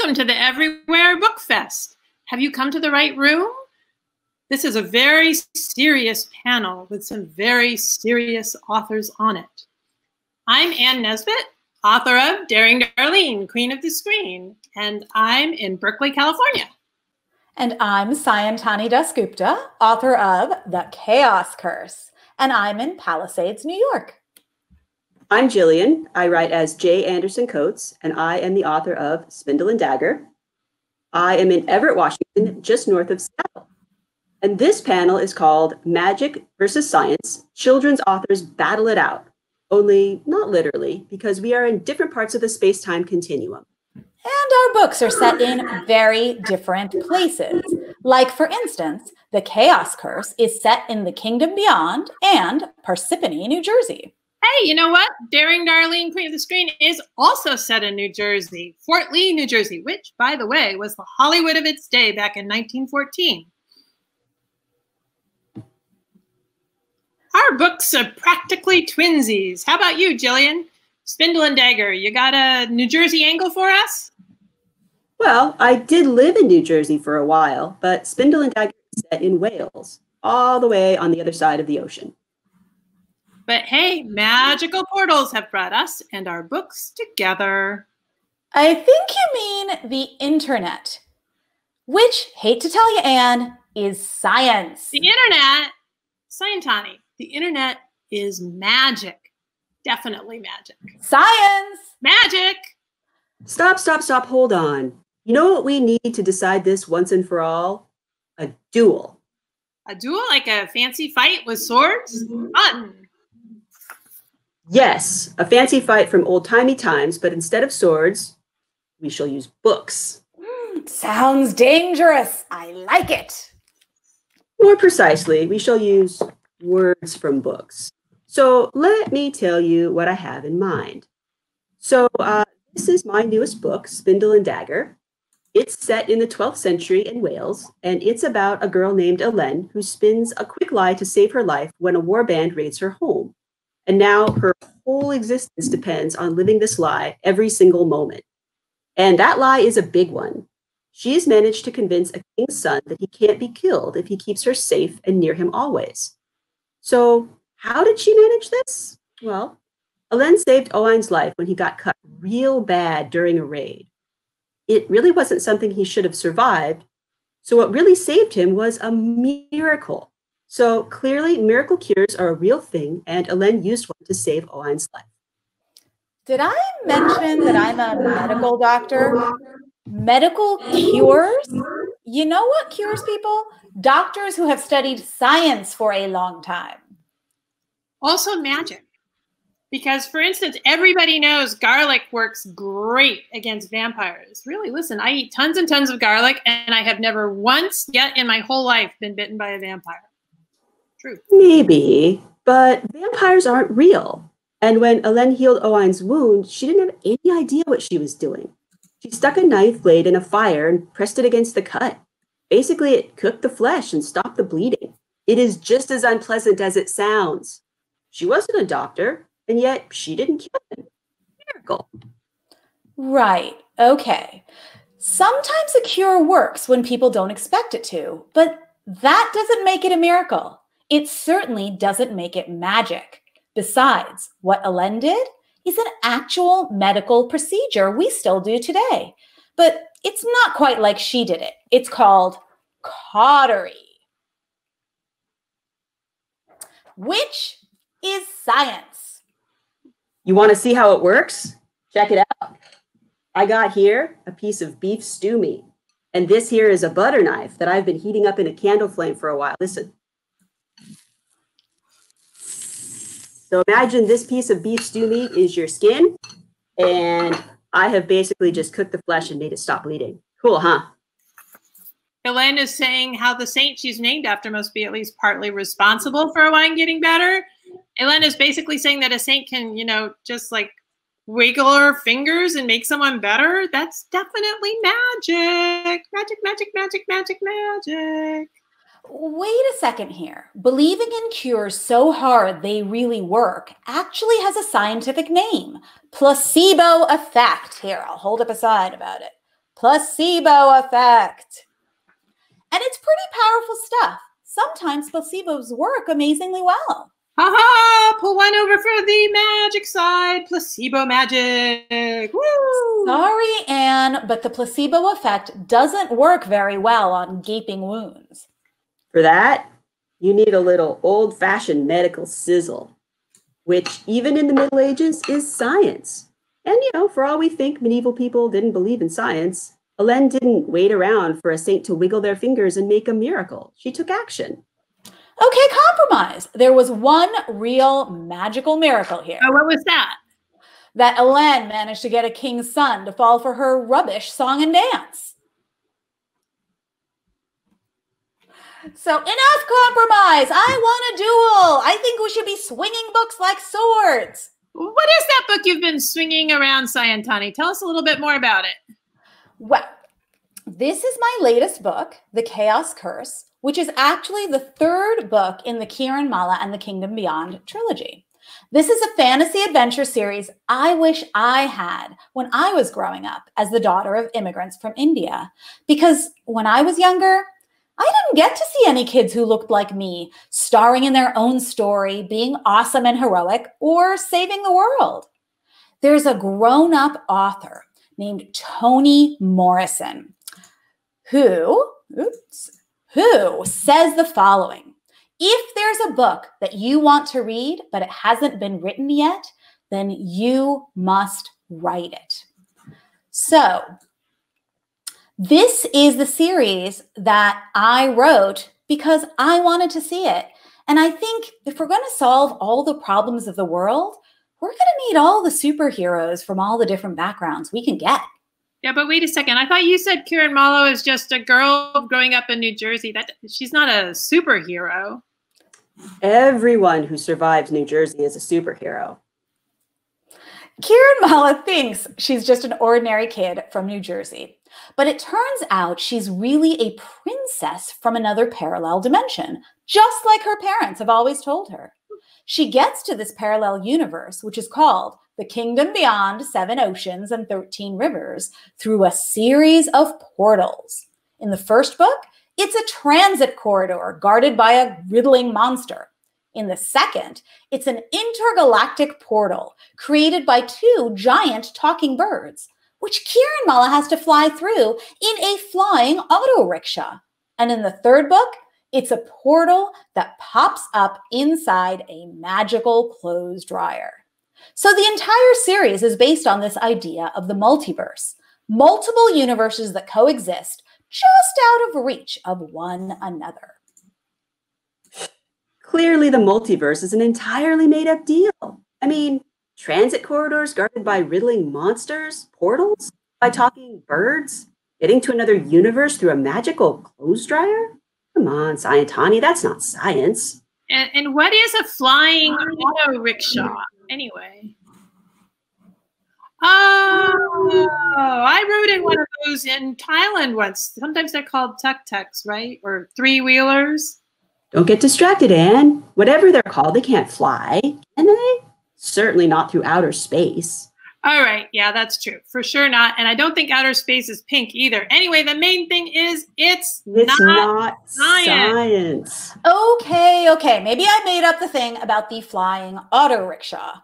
Welcome to the Everywhere Book Fest. Have you come to the right room? This is a very serious panel with some very serious authors on it. I'm Anne Nesbet, author of Daring Darlene, Queen of the Screen, and I'm in Berkeley, California. And I'm Sayantani DasGupta, author of The Chaos Curse, and I'm in Palisades, New York. I'm Jillian. I write as J. Anderson Coates, and I am the author of Spindle and Dagger. I am in Everett, Washington, just north of Seattle. And this panel is called Magic versus Science, Children's Authors Battle It Out. Only not literally, because we are in different parts of the space-time continuum. And our books are set in very different places. Like, for instance, The Chaos Curse is set in the Kingdom Beyond and Parsippany, New Jersey. Hey, you know what? Daring Darlene, Queen of the Screen is also set in New Jersey, Fort Lee, New Jersey, which, by the way, was the Hollywood of its day back in 1914. Our books are practically twinsies. How about you, Jillian? Spindle and Dagger, you got a New Jersey angle for us? Well, I did live in New Jersey for a while, but Spindle and Dagger is set in Wales, all the way on the other side of the ocean. But hey, magical portals have brought us and our books together. I think you mean the internet, which, hate to tell you, Anne, is science. The internet, Sayantani, the internet is magic. Definitely magic. Science! Magic! Stop, hold on. You know what we need to decide this once and for all? A duel. A duel, like a fancy fight with swords? Fun! Yes, a fancy fight from old-timey times, but instead of swords, we shall use books. Sounds dangerous. I like it. More precisely, we shall use words from books. So let me tell you what I have in mind. So this is my newest book, Spindle and Dagger. It's set in the 12th century in Wales, and it's about a girl named Ellen who spins a quick lie to save her life when a warband raids her home. And now her whole existence depends on living this lie every single moment. And that lie is a big one. She has managed to convince a king's son that he can't be killed if he keeps her safe and near him always. So how did she manage this? Well, Ellen saved Owain's life when he got cut real bad during a raid. It really wasn't something he should have survived. So what really saved him was a miracle. So clearly, miracle cures are a real thing, and Ellen used one to save Owain's life. Did I mention that I'm a medical doctor? Medical cures? You know what cures people? Doctors who have studied science for a long time. Also magic. Because, for instance, everybody knows garlic works great against vampires. Really, listen, I eat tons and tons of garlic, and I have never once yet in my whole life been bitten by a vampire. True. Maybe, but vampires aren't real. And when Ellen healed Owain's wound, she didn't have any idea what she was doing. She stuck a knife blade in a fire and pressed it against the cut. Basically, it cooked the flesh and stopped the bleeding. It is just as unpleasant as it sounds. She wasn't a doctor, and yet she didn't kill him. Miracle. Right. Okay. Sometimes a cure works when people don't expect it to, but that doesn't make it a miracle. It certainly doesn't make it magic. Besides, what Ellen did is an actual medical procedure we still do today. But it's not quite like she did it. It's called cautery, which is science. You want to see how it works? Check it out. I got here a piece of beef stew meat, and this here is a butter knife that I've been heating up in a candle flame for a while. Listen. So imagine this piece of beef stew meat is your skin, and I have basically just cooked the flesh and made it stop bleeding. Cool, huh? Elaine is saying how the saint she's named after must be at least partly responsible for Owain getting better. Elaine is basically saying that a saint can, just like wiggle her fingers and make someone better. That's definitely magic. Magic, magic, magic, magic, magic. Wait a second here. Believing in cures so hard they really work actually has a scientific name. Placebo effect. Here, I'll hold up a sign about it. placebo effect. And it's pretty powerful stuff. Sometimes placebos work amazingly well. Ha! Pull one over for the magic side. Placebo magic. Woo! Sorry, Anne, but the placebo effect doesn't work very well on gaping wounds. For that, you need a little old-fashioned medical sizzle, which even in the Middle Ages is science. And, for all we think medieval people didn't believe in science, Helene didn't wait around for a saint to wiggle their fingers and make a miracle. She took action. Okay, compromise. There was one real magical miracle here. Oh, what was that? That Helene managed to get a king's son to fall for her rubbish song and dance. So enough compromise. I want a duel. I think we should be swinging books like swords. What is that book you've been swinging around, Sayantani? Tell us a little bit more about it. Well, this is my latest book, The Chaos Curse, which is actually the third book in the Kiranmala and the Kingdom Beyond trilogy. This is a fantasy adventure series I wish I had when I was growing up as the daughter of immigrants from India. Because when I was younger, I didn't get to see any kids who looked like me, starring in their own story, being awesome and heroic, or saving the world. There's a grown-up author named Toni Morrison who says the following: if there's a book that you want to read, but it hasn't been written yet, then you must write it. So this is the series that I wrote because I wanted to see it. And I think if we're going to solve all the problems of the world, we're going to need all the superheroes from all the different backgrounds we can get. Yeah, but wait a second. I thought you said Kiranmala is just a girl growing up in New Jersey. She's not a superhero. Everyone who survives New Jersey is a superhero. Kiranmala thinks she's just an ordinary kid from New Jersey. But it turns out she's really a princess from another parallel dimension, just like her parents have always told her. She gets to this parallel universe, which is called The Kingdom Beyond 7 Oceans and 13 Rivers, through a series of portals. In the first book, it's a transit corridor guarded by a riddling monster. In the second, it's an intergalactic portal created by 2 giant talking birds, which Kiranmala has to fly through in a flying auto rickshaw. And in the third book, it's a portal that pops up inside a magical clothes dryer. So the entire series is based on this idea of the multiverse, multiple universes that coexist just out of reach of one another. Clearly, the multiverse is an entirely made-up deal. I mean, transit corridors guarded by riddling monsters, portals by talking birds, getting to another universe through a magical clothes dryer? Come on, Sayantani, that's not science. And what is a flying auto rickshaw, anyway? Oh, I rode in one of those in Thailand once. Sometimes they're called tuk-tuks, right? Or three-wheelers. Don't get distracted, Anne. Whatever they're called, they can't fly, can they? Certainly not through outer space. All right. Yeah, that's true. For sure not. And I don't think outer space is pink either. Anyway, the main thing is it's not science. Okay. Maybe I made up the thing about the flying auto rickshaw.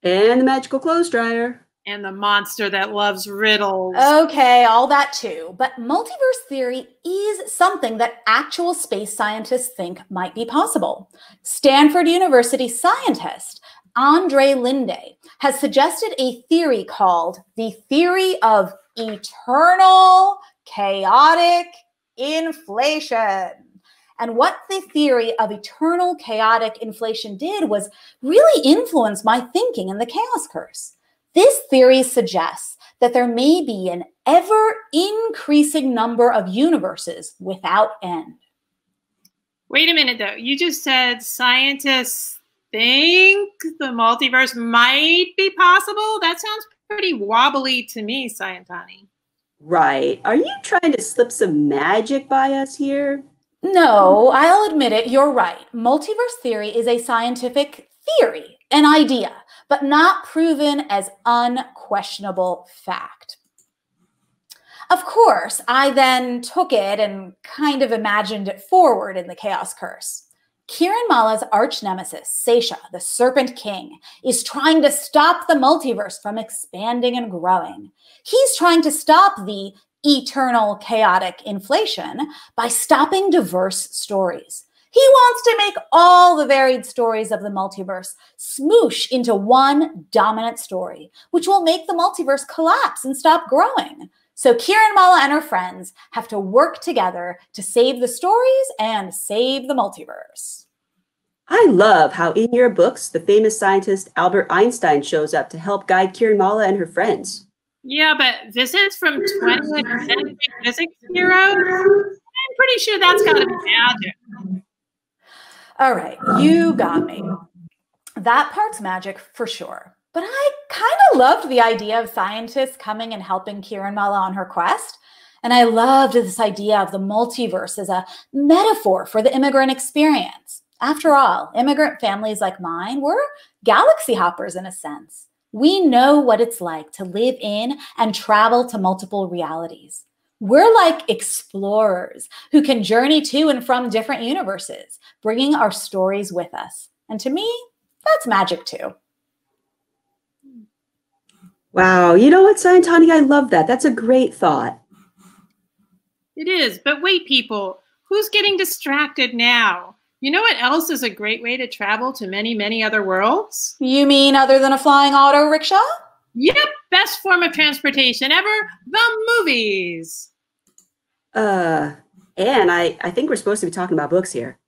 And the magical clothes dryer. And the monster that loves riddles. Okay, all that too. But multiverse theory is something that actual space scientists think might be possible. Stanford University scientist Andre Linde has suggested a theory called the theory of eternal chaotic inflation. And what the theory of eternal chaotic inflation did was really influence my thinking in The Chaos Curse. This theory suggests that there may be an ever-increasing number of universes without end. Wait a minute, though. You just said scientists think the multiverse might be possible? That sounds pretty wobbly to me, Sayantani. Right. Are you trying to slip some magic by us here? No, I'll admit it, you're right. Multiverse theory is a scientific theory, an idea, but not proven as unquestionable fact. Of course, I then took it and kind of imagined it forward in the Chaos Curse. Kiranmala's arch nemesis, Sesha, the Serpent King, is trying to stop the multiverse from expanding and growing. He's trying to stop the eternal chaotic inflation by stopping diverse stories. He wants to make all the varied stories of the multiverse smoosh into one dominant story, which will make the multiverse collapse and stop growing. So Kiranmala and her friends have to work together to save the stories and save the multiverse. I love how in your books, the famous scientist Albert Einstein shows up to help guide Kiranmala and her friends. Yeah, but visits from 20th century physics heroes? I'm pretty sure that's got to be magic. All right, you got me. That part's magic for sure. But I kind of loved the idea of scientists coming and helping Kiranmala on her quest. And I loved this idea of the multiverse as a metaphor for the immigrant experience. After all, immigrant families like mine, we're galaxy hoppers in a sense. We know what it's like to live in and travel to multiple realities. We're like explorers who can journey to and from different universes, bringing our stories with us. And to me, that's magic too. Wow, you know what, Sayantani? I love that. That's a great thought. It is, but wait, people, who's getting distracted now? You know what else is a great way to travel to many, many other worlds? You mean other than a flying auto rickshaw? Yep, best form of transportation ever, the movies. Anne, I think we're supposed to be talking about books here.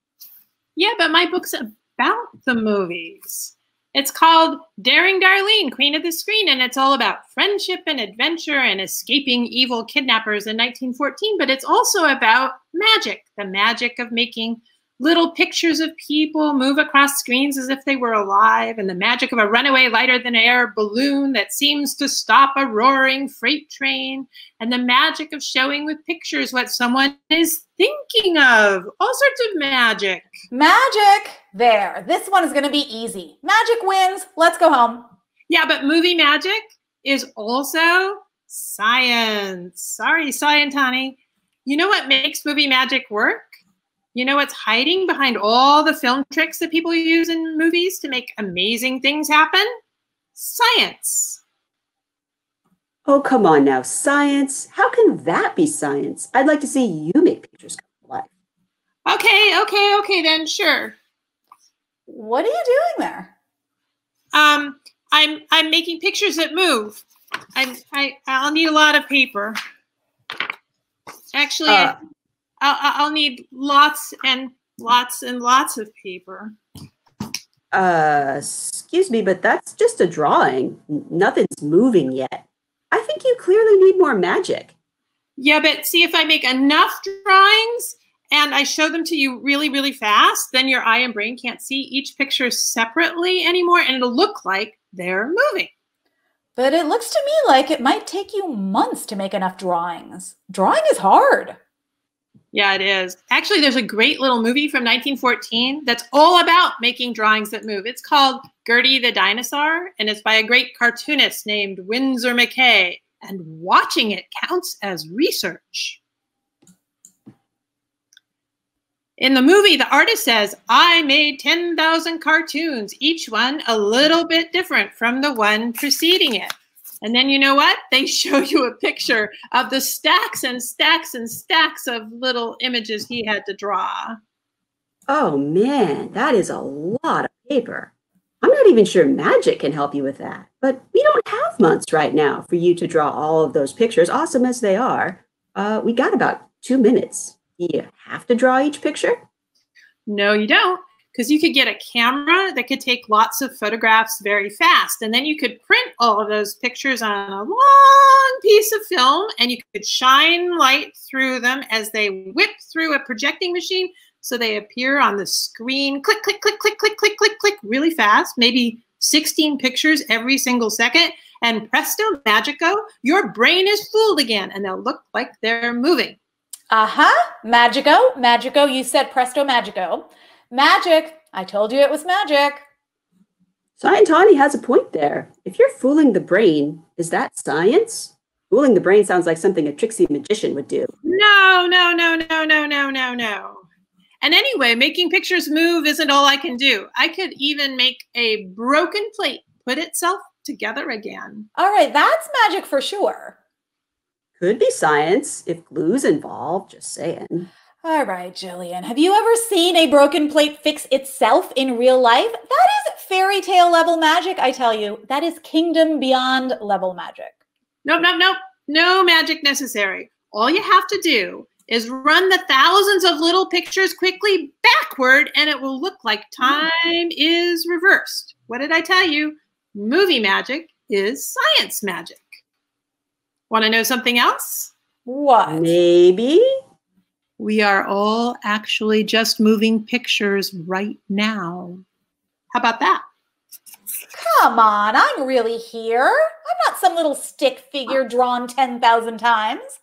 Yeah, but my book's about the movies. It's called Daring Darlene, Queen of the Screen, and it's all about friendship and adventure and escaping evil kidnappers in 1914, but it's also about magic, the magic of making little pictures of people move across screens as if they were alive, and the magic of a runaway lighter-than-air balloon that seems to stop a roaring freight train, and the magic of showing with pictures what someone is thinking of. All sorts of magic. Magic! There, this one is going to be easy. Magic wins. Let's go home. Yeah, but movie magic is also science. Sorry, Sayantani. You know what makes movie magic work? You know what's hiding behind all the film tricks that people use in movies to make amazing things happen? Science. Oh, come on now, science. How can that be science? I'd like to see you make pictures come to life. Okay, then sure. What are you doing there? I'm making pictures that move. I'll need a lot of paper. Actually, I'll need lots and lots and lots of paper. Excuse me, but that's just a drawing. Nothing's moving yet. I think you clearly need more magic. Yeah, but see, if I make enough drawings and I show them to you really, really fast, then your eye and brain can't see each picture separately anymore, and it'll look like they're moving. But it looks to me like it might take you months to make enough drawings. Drawing is hard. Yeah, it is. Actually, there's a great little movie from 1914 that's all about making drawings that move. It's called Gertie the Dinosaur, and it's by a great cartoonist named Winsor McKay. And watching it counts as research. In the movie, the artist says, I made 10,000 cartoons, each one a little bit different from the one preceding it. And then you know what? They show you a picture of the stacks and stacks and stacks of little images he had to draw. Oh man, that is a lot of paper. I'm not even sure magic can help you with that. But we don't have months right now for you to draw all of those pictures, awesome as they are. We got about 2 minutes. Do you have to draw each picture? No, you don't. Because you could get a camera that could take lots of photographs very fast. And then you could print all of those pictures on a long piece of film, and you could shine light through them as they whip through a projecting machine so they appear on the screen. Click, click, click, click, click, click, click, click, really fast, maybe 16 pictures every single second. And presto, magico, your brain is fooled again, and they'll look like they're moving. Magico, magico, you said presto, magico. Magic, I told you it was magic. Sayantani has a point there. If you're fooling the brain, is that science? Fooling the brain sounds like something a tricksy magician would do. No, no, no, no, no, no, no, no. And anyway, making pictures move isn't all I can do. I could even make a broken plate put itself together again. All right, that's magic for sure. Could be science if glue's involved, just saying. All right, Jillian, have you ever seen a broken plate fix itself in real life? That is fairy tale level magic, I tell you. That is kingdom beyond level magic. Nope, nope, nope. No magic necessary. All you have to do is run the thousands of little pictures quickly backward, and it will look like time is reversed. What did I tell you? Movie magic is science magic. Want to know something else? What? Maybe? We are all actually just moving pictures right now. How about that? Come on, I'm really here. I'm not some little stick figure drawn 10,000 times.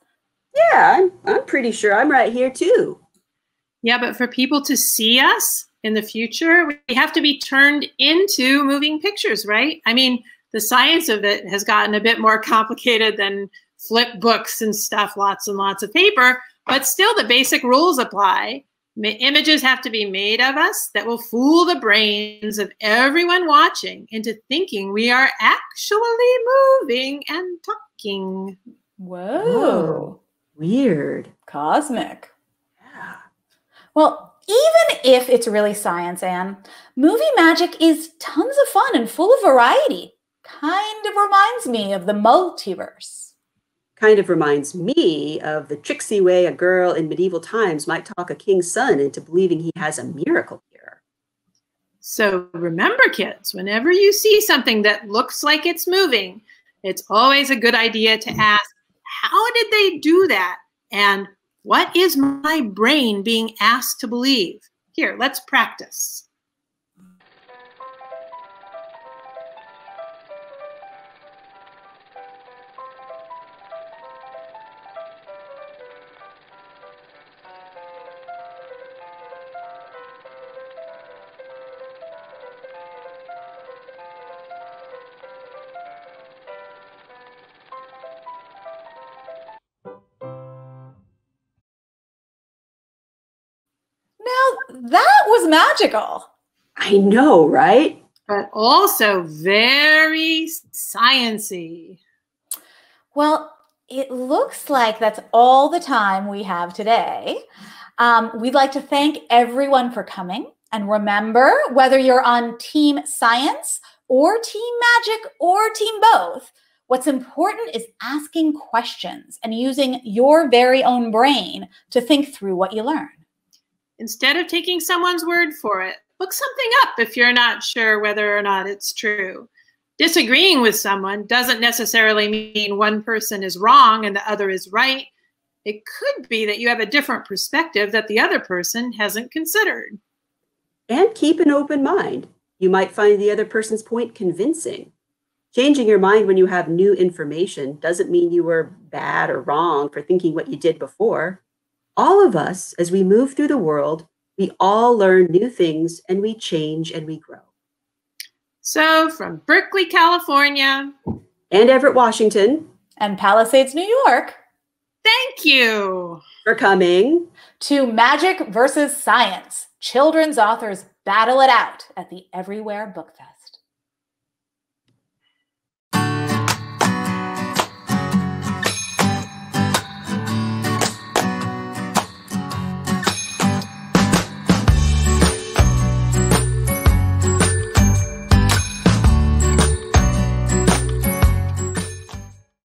Yeah, I'm pretty sure I'm right here too. Yeah, but for people to see us in the future, we have to be turned into moving pictures, right? I mean, the science of it has gotten a bit more complicated than flip books and stuff, lots and lots of paper, but still the basic rules apply. Images have to be made of us that will fool the brains of everyone watching into thinking we are actually moving and talking. Whoa. Weird. Cosmic. Yeah. Well, even if it's really science, Anne, movie magic is tons of fun and full of variety. Kind of reminds me of the multiverse. Kind of reminds me of the tricksy way a girl in medieval times might talk a king's son into believing he has a miracle cure. So remember, kids, whenever you see something that looks like it's moving, it's always a good idea to ask, how did they do that? And what is my brain being asked to believe? Here, let's practice. Now, that was magical. I know, right? But also very science-y. Well, it looks like that's all the time we have today. We'd like to thank everyone for coming. And remember, whether you're on Team Science or Team Magic or Team Both, what's important is asking questions and using your very own brain to think through what you learn. Instead of taking someone's word for it, look something up if you're not sure whether or not it's true. Disagreeing with someone doesn't necessarily mean one person is wrong and the other is right. It could be that you have a different perspective that the other person hasn't considered. And keep an open mind. You might find the other person's point convincing. Changing your mind when you have new information doesn't mean you were bad or wrong for thinking what you did before. All of us, as we move through the world, we all learn new things and we change and we grow. So from Berkeley, California, and Everett, Washington, and Palisades, New York, thank you for coming to Magic versus Science. Children's authors battle it out at the Everywhere Book Fest.